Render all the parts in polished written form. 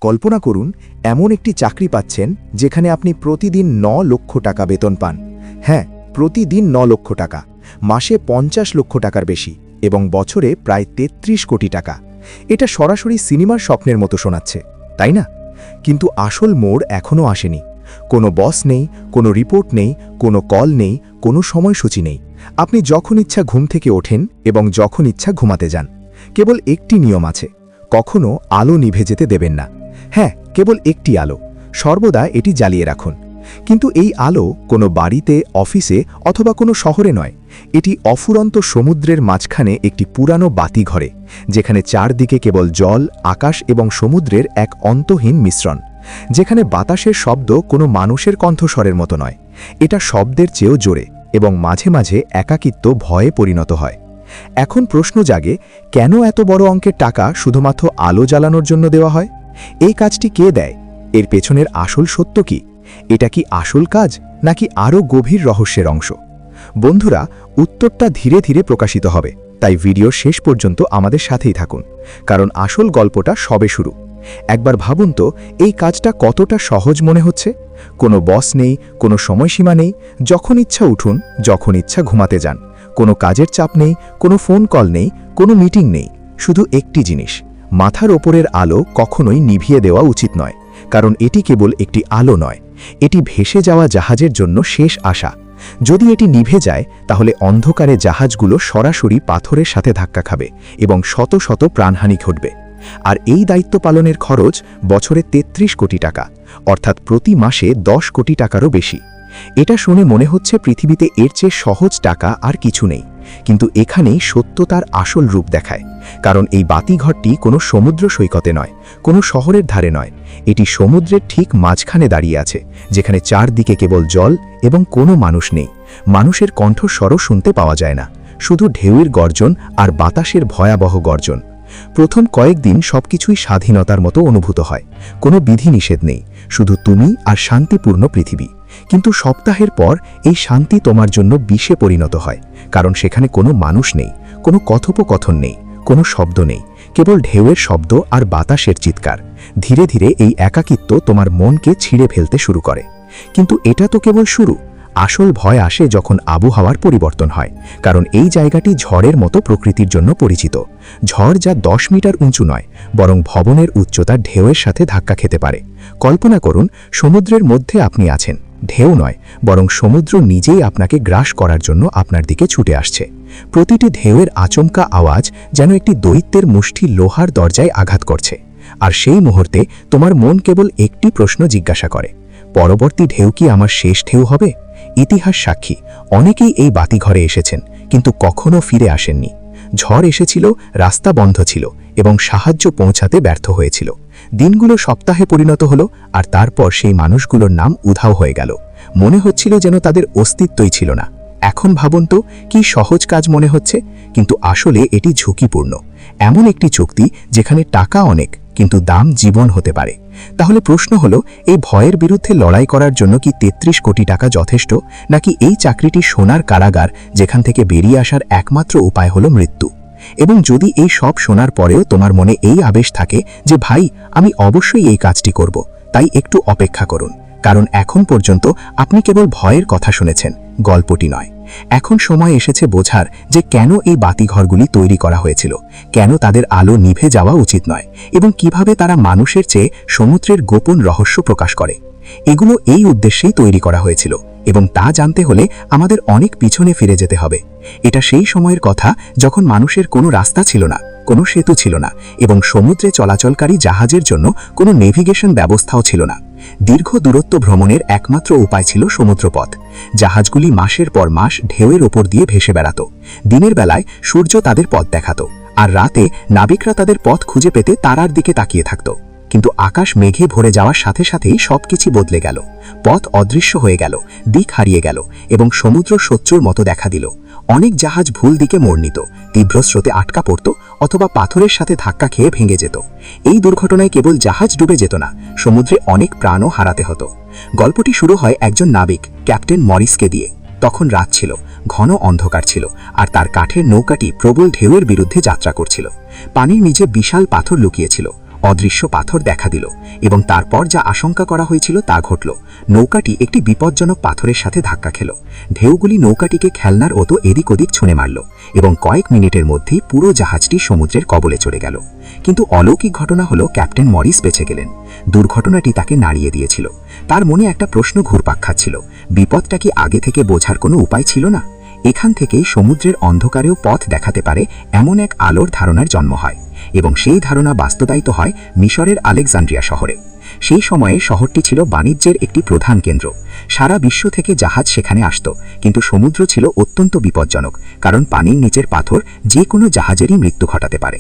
কল্পনা করুন এমন একটি চাকরি পাচ্ছেন যেখানে আপনি প্রতিদিন 9 লক্ষ টাকা বেতন পান। হ্যাঁ, প্রতিদিন 9 লক্ষ টাকা, মাসে 50 লক্ষ টাকার বেশি এবং বছরে প্রায় 33 কোটি টাকা। এটা সরাসরি সিনেমার স্বপ্নের মতো শোনাচ্ছে, তাই না? কিন্তু আসল মোড় এখনও আসেনি। কোনো বস নেই, কোনো রিপোর্ট নেই, কোনো কল নেই, কোনো সময়সূচি নেই। আপনি যখন ইচ্ছা ঘুম থেকে ওঠেন এবং যখন ইচ্ছা ঘুমাতে যান। কেবল একটি নিয়ম আছে, কখনো আলো নিভে যেতে দেবেন না। হ্যাঁ, কেবল একটি আলো, সর্বদা এটি জ্বালিয়ে রাখুন। কিন্তু এই আলো কোনো বাড়িতে, অফিসে অথবা কোনো শহরে নয়। এটি অফুরন্ত সমুদ্রের মাঝখানে একটি পুরানো বাতিঘরে, যেখানে চারদিকে কেবল জল, আকাশ এবং সমুদ্রের এক অন্তহীন মিশ্রণ। যেখানে বাতাসের শব্দ কোনো মানুষের কণ্ঠস্বরের মতো নয়, এটা শব্দের চেয়েও জোরে এবং মাঝে মাঝে একাকিত্ব ভয়ে পরিণত হয়। এখন প্রশ্ন জাগে, কেন এত বড় অঙ্কের টাকা শুধুমাত্র আলো জ্বালানোর জন্য দেওয়া হয়? এই কাজটি কে দেয়? এর পেছনের আসল সত্য কি? এটা কি আসল কাজ নাকি আরও গভীর রহস্যের অংশ? বন্ধুরা, উত্তরটা ধীরে ধীরে প্রকাশিত হবে, তাই ভিডিও শেষ পর্যন্ত আমাদের সাথেই থাকুন, কারণ আসল গল্পটা সবে শুরু। একবার ভাবুন তো, এই কাজটা কতটা সহজ মনে হচ্ছে। কোনো বস নেই, কোনো সময়সীমা নেই, যখন ইচ্ছা উঠুন, যখন ইচ্ছা ঘুমাতে যান। কোনো কাজের চাপ নেই, কোনো ফোন কল নেই, কোনো মিটিং নেই। শুধু একটি জিনিস, মাথার ওপরের আলো কখনোই নিভিয়ে দেওয়া উচিত নয়, কারণ এটি কেবল একটি আলো নয়, এটি ভেসে যাওয়া জাহাজের জন্য শেষ আশা। যদি এটি নিভে যায়, তাহলে অন্ধকারে জাহাজগুলো সরাসরি পাথরের সাথে ধাক্কা খাবে এবং শত শত প্রাণহানি ঘটবে। আর এই দায়িত্ব পালনের খরচ বছরে 33 কোটি টাকা, অর্থাৎ প্রতি মাসে 10 কোটি টাকারও বেশি। এটা শুনে মনে হচ্ছে পৃথিবীতে এর চেয়ে সহজ টাকা আর কিছু নেই। কিন্তু এখানেই সত্য তার আসল রূপ দেখায়। কারণ এই বাতিঘরটি কোনো সমুদ্র সৈকতে নয়, কোনো শহরের ধারে নয়, এটি সমুদ্রের ঠিক মাঝখানে দাঁড়িয়ে আছে, যেখানে চারদিকে কেবল জল এবং কোনো মানুষ নেই। মানুষের কণ্ঠস্বরও শুনতে পাওয়া যায় না, শুধু ঢেউয়ের গর্জন আর বাতাসের ভয়াবহ গর্জন। প্রথম কয়েকদিন সবকিছুই স্বাধীনতার মতো অনুভূত হয়, কোনো বিধিনিষেধ নেই, শুধু তুমি আর শান্তিপূর্ণ পৃথিবী। কিন্তু সপ্তাহের পর এই শান্তি তোমার জন্য বিষে পরিণত হয়, কারণ সেখানে কোনো মানুষ নেই, কোনো কথোপকথন নেই, কোনো শব্দ নেই, কেবল ঢেউয়ের শব্দ আর বাতাসের চিৎকার। ধীরে ধীরে এই একাকিত্ব তোমার মনকে ছিঁড়ে ফেলতে শুরু করে। কিন্তু এটা তো কেবল শুরু। আসল ভয় আসে যখন আবহাওয়ার পরিবর্তন হয়, কারণ এই জায়গাটি ঝড়ের মতো প্রকৃতির জন্য পরিচিত। ঝড় যা 10 মিটার উঁচু নয়, বরং ভবনের উচ্চতা ঢেউয়ের সাথে ধাক্কা খেতে পারে। কল্পনা করুন, সমুদ্রের মধ্যে আপনি আছেন, ঢেউ নয়, বরং সমুদ্র নিজেই আপনাকে গ্রাস করার জন্য আপনার দিকে ছুটে আসছে। প্রতিটি ঢেউয়ের আচমকা আওয়াজ যেন একটি দৈত্যের মুষ্টি লোহার দরজায় আঘাত করছে। আর সেই মুহূর্তে তোমার মন কেবল একটি প্রশ্ন জিজ্ঞাসা করে, পরবর্তী ঢেউ কি আমার শেষ ঢেউ হবে? ইতিহাস সাক্ষী, অনেকেই এই বাতিঘরে এসেছেন, কিন্তু কখনো ফিরে আসেননি। ঝড় এসেছিল, রাস্তা বন্ধ ছিল এবং সাহায্য পৌঁছাতে ব্যর্থ হয়েছিল। দিনগুলো সপ্তাহে পরিণত হলো, আর তারপর সেই মানুষগুলোর নাম উধাও হয়ে গেল। মনে হচ্ছিল যেন তাদের অস্তিত্বই ছিল না। এখন ভাবুন তো, কি সহজ কাজ মনে হচ্ছে, কিন্তু আসলে এটি ঝুঁকিপূর্ণ। এমন একটি চুক্তি যেখানে টাকা অনেক, কিন্তু দাম জীবন হতে পারে। তাহলে প্রশ্ন হলো, এই ভয়ের বিরুদ্ধে লড়াই করার জন্য কি 33 কোটি টাকা যথেষ্ট, নাকি এই চাকরিটি সোনার কারাগার, যেখান থেকে বেরিয়ে আসার একমাত্র উপায় হলো মৃত্যু? এবং যদি এই সব শোনার পরেও তোমার মনে এই আবেশ থাকে যে ভাই, আমি অবশ্যই এই কাজটি করব, তাই একটু অপেক্ষা করুন, কারণ এখন পর্যন্ত আপনি কেবল ভয়ের কথা শুনেছেন, গল্পটি নয়। এখন সময় এসেছে বোঝার যে কেন এই বাতিঘরগুলি তৈরি করা হয়েছিল, কেন তাদের আলো নিভে যাওয়া উচিত নয়, এবং কিভাবে তারা মানুষের চেয়ে সমুদ্রের গোপন রহস্য প্রকাশ করে। এগুলো এই উদ্দেশ্যেই তৈরি করা হয়েছিল, এবং তা জানতে হলে আমাদের অনেক পিছনে ফিরে যেতে হবে। এটা সেই সময়ের কথা যখন মানুষের কোনো রাস্তা ছিল না, কোনো সেতু ছিল না, এবং সমুদ্রে চলাচলকারী জাহাজের জন্য কোনো নেভিগেশন ব্যবস্থাও ছিল না। দীর্ঘ দূরত্ব ভ্রমণের একমাত্র উপায় ছিল সমুদ্রপথ। জাহাজগুলি মাসের পর মাস ঢেউয়ের ওপর দিয়ে ভেসে বেড়াত। দিনের বেলায় সূর্য তাদের পথ দেখাত, আর রাতে নাবিকরা তাদের পথ খুঁজে পেতে তারার দিকে তাকিয়ে থাকত। কিন্তু আকাশ মেঘে ভরে যাওয়ার সাথে সাথেই সবকিছু বদলে গেল। পথ অদৃশ্য হয়ে গেল, দিক হারিয়ে গেল, এবং সমুদ্র শত্রুর মতো দেখা দিল। অনেক জাহাজ ভুল দিকে মোড় নিত, তীব্র স্রোতে আটকা পড়ত, অথবা পাথরের সাথে ধাক্কা খেয়ে ভেঙে যেত। এই দুর্ঘটনায় কেবল জাহাজ ডুবে যেত না, সমুদ্রে অনেক প্রাণও হারাতে হতো। গল্পটি শুরু হয় একজন নাবিক, ক্যাপ্টেন মরিসকে দিয়ে। তখন রাত ছিল, ঘন অন্ধকার ছিল, আর তার কাঠের নৌকাটি প্রবল ঢেউয়ের বিরুদ্ধে যাত্রা করছিল। পানির নিচে বিশাল পাথর লুকিয়েছিল, অদৃশ্য পাথর দেখা দিল এবং তারপর যা আশঙ্কা করা হয়েছিল তা ঘটল। নৌকাটি একটি বিপজ্জনক পাথরের সাথে ধাক্কা খেল। ঢেউগুলি নৌকাটিকে খেলনার মতো এদিক ওদিক ছুঁড়ে মারল এবং কয়েক মিনিটের মধ্যেই পুরো জাহাজটি সমুদ্রের কবলে চলে গেল। কিন্তু অলৌকিক ঘটনা হলো ক্যাপ্টেন মরিস বেঁচে গেলেন। দুর্ঘটনাটি তাকে নাড়িয়ে দিয়েছিল। তার মনে একটা প্রশ্ন ঘুরপাক খাচ্ছিল, বিপদটা কি আগে থেকে বোঝার কোনো উপায় ছিল না? এখান থেকেই সমুদ্রের অন্ধকারেও পথ দেখাতে পারে এমন এক আলোর ধারণার জন্ম হয় এবং সেই ধারণা বাস্তবায়িত হয় মিশরের আলেকজান্দ্রিয়া শহরে। সেই সময়ে শহরটি ছিল বাণিজ্যের একটি প্রধান কেন্দ্র। সারা বিশ্ব থেকে জাহাজ সেখানে আসত, কিন্তু সমুদ্র ছিল অত্যন্ত বিপজ্জনক, কারণ পানির নিচের পাথর যে কোনো জাহাজেরই মৃত্যু ঘটাতে পারে।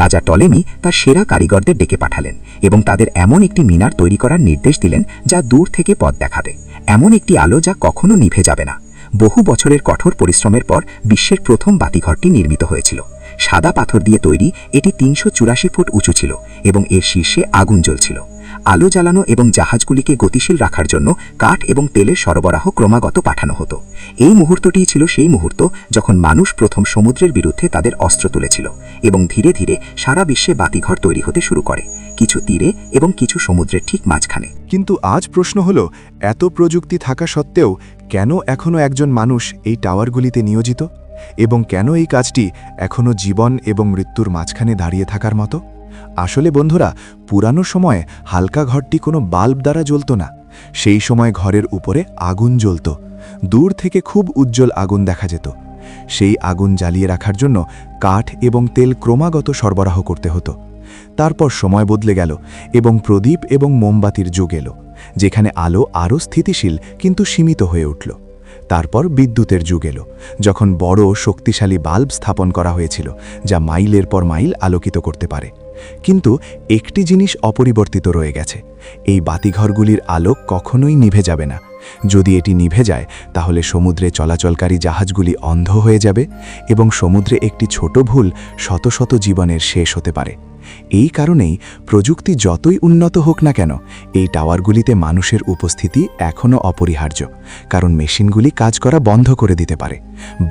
রাজা টলেমি তার সেরা কারিগরদের ডেকে পাঠালেন এবং তাদের এমন একটি মিনার তৈরি করার নির্দেশ দিলেন যা দূর থেকে পথ দেখাবে, এমন একটি আলো যা কখনো নিভে যাবে না। বহু বছরের কঠোর পরিশ্রমের পর বিশ্বের প্রথম বাতিঘরটি নির্মিত হয়েছিল। সাদা পাথর দিয়ে তৈরি, এটি ৩৮৪ ফুট উঁচু ছিল এবং এর শীর্ষে আগুন জ্বলছিল। আলো জ্বালানো এবং জাহাজগুলিকে গতিশীল রাখার জন্য কাঠ এবং তেলের সরবরাহ ক্রমাগত পাঠানো হতো। এই মুহূর্তটিই ছিল সেই মুহূর্ত যখন মানুষ প্রথম সমুদ্রের বিরুদ্ধে তাদের অস্ত্র তুলেছিল এবং ধীরে ধীরে সারা বিশ্বে বাতিঘর তৈরি হতে শুরু করে, কিছু তীরে এবং কিছু সমুদ্রের ঠিক মাঝখানে। কিন্তু আজ প্রশ্ন হলো, এত প্রযুক্তি থাকা সত্ত্বেও কেন এখনও একজন মানুষ এই টাওয়ারগুলিতে নিয়োজিত, এবং কেন এই কাজটি এখনও জীবন এবং মৃত্যুর মাঝখানে দাঁড়িয়ে থাকার মতো? আসলে বন্ধুরা, পুরানো সময়ে হালকা ঘরটি কোনো বাল্ব দ্বারা জ্বলত না। সেই সময় ঘরের উপরে আগুন জ্বলত। দূর থেকে খুব উজ্জ্বল আগুন দেখা যেত। সেই আগুন জ্বালিয়ে রাখার জন্য কাঠ এবং তেল ক্রমাগত সরবরাহ করতে হতো। তারপর সময় বদলে গেল এবং প্রদীপ এবং মোমবাতির যুগ এলো, যেখানে আলো আরও স্থিতিশীল কিন্তু সীমিত হয়ে উঠল। তারপর বিদ্যুতের যুগ এলো, যখন বড় শক্তিশালী বাল্ব স্থাপন করা হয়েছিল যা মাইলের পর মাইল আলোকিত করতে পারে। কিন্তু একটি জিনিস অপরিবর্তিত রয়ে গেছে, এই বাতিঘরগুলির আলো কখনোই নিভে যাবে না। যদি এটি নিভে যায় তাহলে সমুদ্রে চলাচলকারী জাহাজগুলি অন্ধ হয়ে যাবে এবং সমুদ্রে একটি ছোট ভুল শত শত জীবনের শেষ হতে পারে। এই কারণেই প্রযুক্তি যতই উন্নত হোক না কেন, এই টাওয়ারগুলিতে মানুষের উপস্থিতি এখনও অপরিহার্য, কারণ মেশিনগুলি কাজ করা বন্ধ করে দিতে পারে,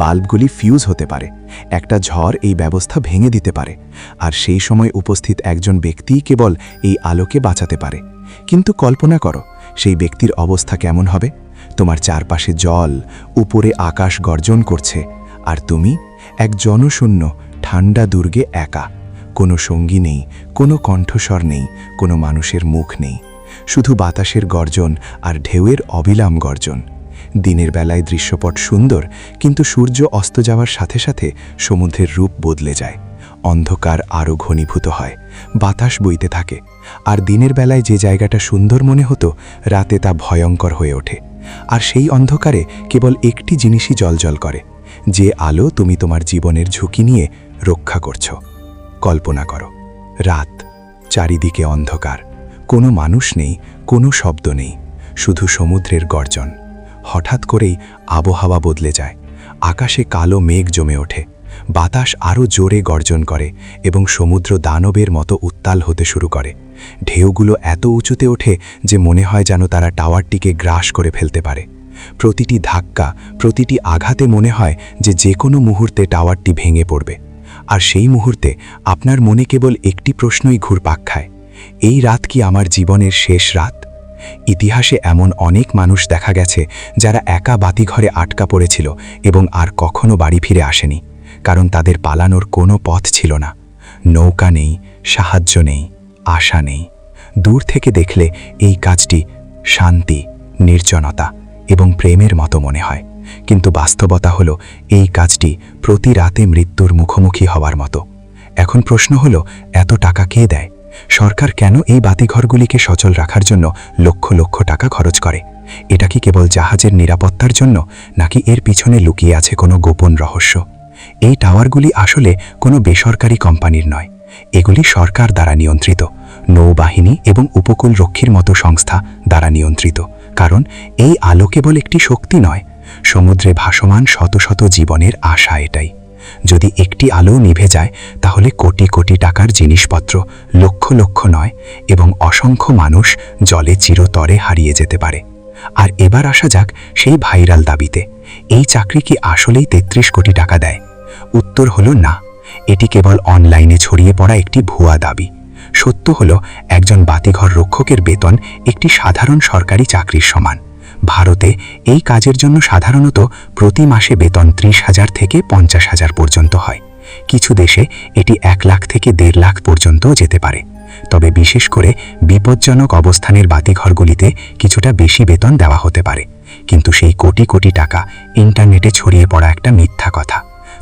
বাল্বগুলি ফিউজ হতে পারে, একটা ঝড় এই ব্যবস্থা ভেঙে দিতে পারে, আর সেই সময় উপস্থিত একজন ব্যক্তিই কেবল এই আলোকে বাঁচাতে পারে। কিন্তু কল্পনা করো, সেই ব্যক্তির অবস্থা কেমন হবে? তোমার চারপাশে জল, উপরে আকাশ গর্জন করছে, আর তুমি এক জনশূন্য ঠান্ডা দুর্গে একা। কোনো সঙ্গী নেই, কোনো কণ্ঠস্বর নেই, কোনো মানুষের মুখ নেই, শুধু বাতাসের গর্জন আর ঢেউয়ের অবিরাম গর্জন। দিনের বেলায় দৃশ্যপট সুন্দর, কিন্তু সূর্য অস্ত যাওয়ার সাথে সাথে সমুদ্রের রূপ বদলে যায়। অন্ধকার আরও ঘনীভূত হয়, বাতাস বইতে থাকে, আর দিনের বেলায় যে জায়গাটা সুন্দর মনে হতো, রাতে তা ভয়ঙ্কর হয়ে ওঠে। আর সেই অন্ধকারে কেবল একটি জিনিসই জ্বলজ্বল করে, যে আলো তুমি তোমার জীবনের ঝুঁকি নিয়ে রক্ষা করছো। কল্পনা করো, রাত, চারিদিকে অন্ধকার, কোনো মানুষ নেই, কোনো শব্দ নেই, শুধু সমুদ্রের গর্জন। হঠাৎ করেই আবহাওয়া বদলে যায়, আকাশে কালো মেঘ জমে ওঠে, বাতাস আরও জোরে গর্জন করে এবং সমুদ্র দানবের মতো উত্তাল হতে শুরু করে। ঢেউগুলো এত উঁচুতে ওঠে যে মনে হয় যেন তারা টাওয়ারটিকে গ্রাস করে ফেলতে পারে। প্রতিটি ধাক্কা, প্রতিটি আঘাতে মনে হয় যে কোনো মুহূর্তে টাওয়ারটি ভেঙে পড়বে। আর সেই মুহূর্তে আপনার মনে কেবল একটি প্রশ্নই ঘুরপাক খায়, এই রাত কি আমার জীবনের শেষ রাত? ইতিহাসে এমন অনেক মানুষ দেখা গেছে যারা একা বাতিঘরে আটকা পড়েছিল এবং আর কখনো বাড়ি ফিরে আসেনি, কারণ তাদের পালানোর কোনো পথ ছিল না। নৌকা নেই, সাহায্য নেই, আশা নেই। দূর থেকে দেখলে এই কাজটি শান্তি, নির্জনতা এবং প্রেমের মতো মনে হয়, কিন্তু বাস্তবতা হলো এই কাজটি প্রতি রাতে মৃত্যুর মুখোমুখি হওয়ার মতো। এখন প্রশ্ন হলো, এত টাকা কে দেয়? সরকার কেন এই বাতিঘরগুলিকে সচল রাখার জন্য লক্ষ লক্ষ টাকা খরচ করে? এটা কি কেবল জাহাজের নিরাপত্তার জন্য, নাকি এর পিছনে লুকিয়ে আছে কোনো গোপন রহস্য? এই টাওয়ারগুলি আসলে কোনো বেসরকারি কোম্পানির নয়, এগুলি সরকার দ্বারা নিয়ন্ত্রিত, নৌবাহিনী এবং উপকূল রক্ষীর মতো সংস্থা দ্বারা নিয়ন্ত্রিত। কারণ এই আলো কেবল একটি শক্তি নয়, সমুদ্রে ভাসমান শত শত জীবনের আশা এটাই। যদি একটি আলো নিভে যায় তাহলে কোটি কোটি টাকার জিনিসপত্র, লক্ষ লক্ষ নয়, এবং অসংখ্য মানুষ জলে চিরতরে হারিয়ে যেতে পারে। আর এবার আসা যাক সেই ভাইরাল দাবিতে, এই চাকরি কি আসলেই ৩৩ কোটি টাকা দেয়? উত্তর হলো না, এটি কেবল অনলাইনে ছড়িয়ে পড়া একটি ভুয়া দাবি। সত্য হল একজন বাতিঘর রক্ষকের বেতন একটি সাধারণ সরকারি চাকরির সমান। ভারতে এই কাজের জন্য সাধারণত প্রতি মাসে বেতন 30,000 থেকে 50,000 পর্যন্ত হয়। কিছু দেশে এটি 1 লাখ থেকে 1.5 লাখ পর্যন্তও যেতে পারে। তবে বিশেষ করে বিপজ্জনক অবস্থানের বাতিঘরগুলিতে কিছুটা বেশি বেতন দেওয়া হতে পারে। কিন্তু সেই কোটি কোটি টাকা ইন্টারনেটে ছড়িয়ে পড়া একটা মিথ্যা কথা।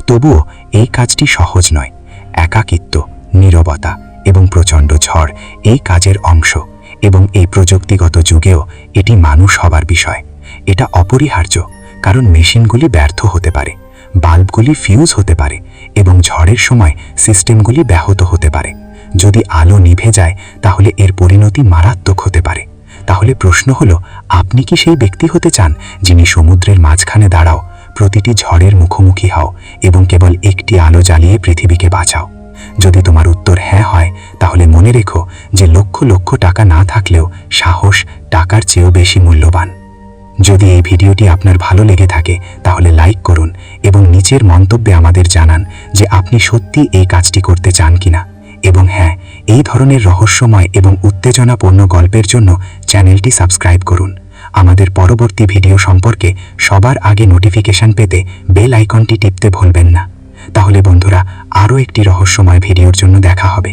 তবুও এই কাজটি সহজ নয়। একাকিত্ব, নীরবতা এবং প্রচণ্ড ঝড় এই কাজের অংশ, এবং এই প্রযুক্তিগত যুগেও এটি মানুষ হবার বিষয়। এটা অপরিহার্য, কারণ মেশিনগুলি ব্যর্থ হতে পারে, বাল্বগুলি ফিউজ হতে পারে এবং ঝড়ের সময় সিস্টেমগুলি ব্যাহত হতে পারে। যদি আলো নিভে যায় তাহলে এর পরিণতি মারাত্মক হতে পারে। তাহলে প্রশ্ন হলো, আপনি কি সেই ব্যক্তি হতে চান যিনি সমুদ্রের মাঝখানে দাঁড়াও, প্রতিটি ঝড়ের মুখোমুখি হও এবং কেবল একটি আলো জ্বালিয়ে পৃথিবীকে বাঁচাও? যদি তোমার উত্তর হ্যাঁ হয়, তাহলে মনে রেখো যে লক্ষ লক্ষ টাকা না থাকলেও সাহস টাকার চেয়েও বেশি মূল্যবান। যদি এই ভিডিওটি আপনার ভালো লেগে থাকে তাহলে লাইক করুন এবং নিচের মন্তব্যে আমাদের জানান যে আপনি সত্যি এই কাজটি করতে চান কিনা। এবং হ্যাঁ, এই ধরনের রহস্যময় এবং উত্তেজনাপূর্ণ গল্পের জন্য চ্যানেলটি সাবস্ক্রাইব করুন। আমাদের পরবর্তী ভিডিও সম্পর্কে সবার আগে নোটিফিকেশন পেতে বেল আইকনটি টিপতে ভুলবেন না। তাহলে বন্ধুরা, আরও একটি রহস্যময় ভিডিওর জন্য দেখা হবে।